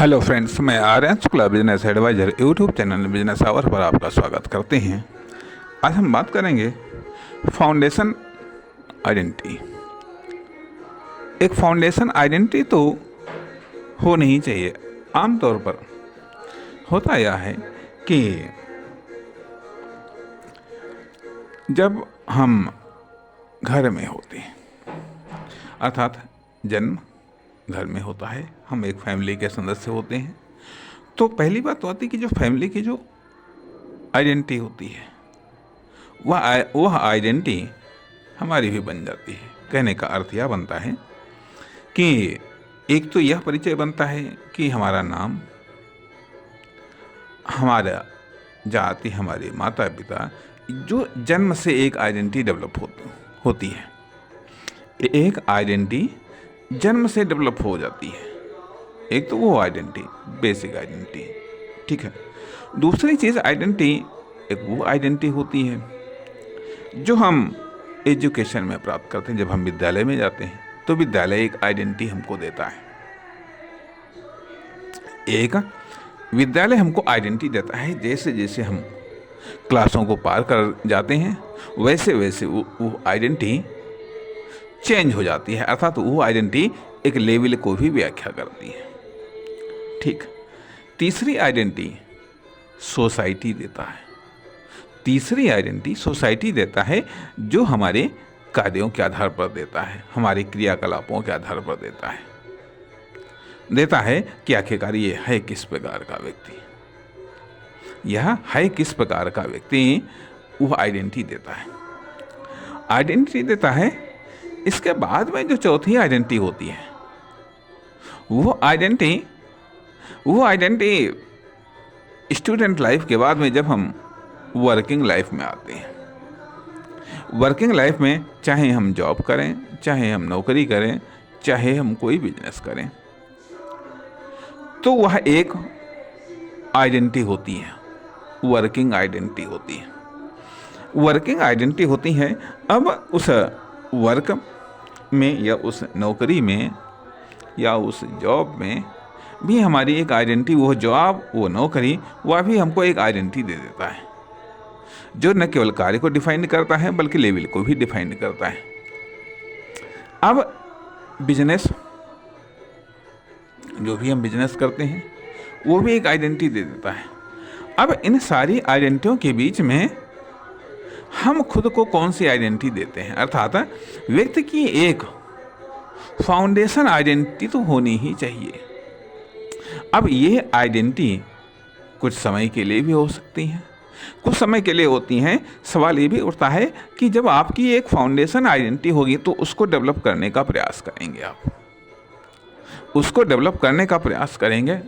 Hello friends, मैं Aryan Shukla business advisor YouTube channel business hour पर आपका स्वागत करते हैं। आज हम बात करेंगे फाउंडेशन आइडेंटिटी। एक फाउंडेशन आइडेंटिटी तो होनी ही चाहिए। आमतौर पर होता यह है कि जब हम घर में होते हैं, अर्थात जन्म घर में होता है, हम एक फैमिली के सदस्य होते हैं, तो पहली बात तो आती है कि जो फैमिली की जो आइडेंटिटी होती है वह आइडेंटिटी हमारी भी बन जाती है। कहने का अर्थ यह बनता है कि एक तो यह परिचय बनता है कि हमारा नाम, हमारा जाति, हमारे माता पिता, जो जन्म से एक आइडेंटिटी डेवलप होती है। एक आइडेंटिटी जन्म से डेवलप हो जाती है। एक तो वो आइडेंटिटी, बेसिक आइडेंटिटी, ठीक है। दूसरी चीज़ आइडेंटिटी, एक वो आइडेंटिटी होती है जो हम एजुकेशन में प्राप्त करते हैं। जब हम विद्यालय में जाते हैं तो विद्यालय एक आइडेंटिटी हमको देता है। एक विद्यालय हमको आइडेंटिटी देता है। जैसे जैसे हम क्लासों को पार कर जाते हैं वैसे वैसे वो आइडेंटिटी चेंज हो जाती है, अर्थात वो आइडेंटिटी एक लेवल को भी व्याख्या करती है, ठीक। तीसरी आइडेंटिटी सोसाइटी देता है। तीसरी आइडेंटिटी सोसाइटी देता है, जो हमारे कार्यों के आधार पर देता है, हमारे क्रियाकलापों के आधार पर देता है कि आखिरकार ये है किस प्रकार का व्यक्ति, यह है किस प्रकार का व्यक्ति, वह आइडेंटिटी देता है। आइडेंटिटी देता है। इसके बाद में जो चौथी आइडेंटिटी होती है वो आइडेंटिटी स्टूडेंट लाइफ के बाद में, जब हम वर्किंग लाइफ में आते हैं। वर्किंग लाइफ में चाहे हम जॉब करें, चाहे हम नौकरी करें, चाहे हम कोई बिजनेस करें, तो वह एक आइडेंटिटी होती है, वर्किंग आइडेंटिटी होती है। वर्किंग आइडेंटिटी होती है। अब उस वर्क में या उस नौकरी में या उस जॉब में भी हमारी एक आइडेंटिटी, वो जॉब, वो नौकरी, वह भी हमको एक आइडेंटिटी दे देता है, जो न केवल कार्य को डिफाइन करता है बल्कि लेवल को भी डिफाइन करता है। अब बिजनेस, जो भी हम बिजनेस करते हैं वो भी एक आइडेंटिटी दे देता है। अब इन सारी आइडेंटिटियों के बीच में हम खुद को कौन सी आइडेंटिटी देते हैं, अर्थात व्यक्ति की एक फाउंडेशन आइडेंटिटी तो होनी ही चाहिए। अब ये आइडेंटिटी कुछ समय के लिए भी हो सकती है, कुछ समय के लिए होती हैं। सवाल ये भी उठता है कि जब आपकी एक फाउंडेशन आइडेंटिटी होगी तो उसको डेवलप करने का प्रयास करेंगे, आप उसको डेवलप करने का प्रयास करेंगे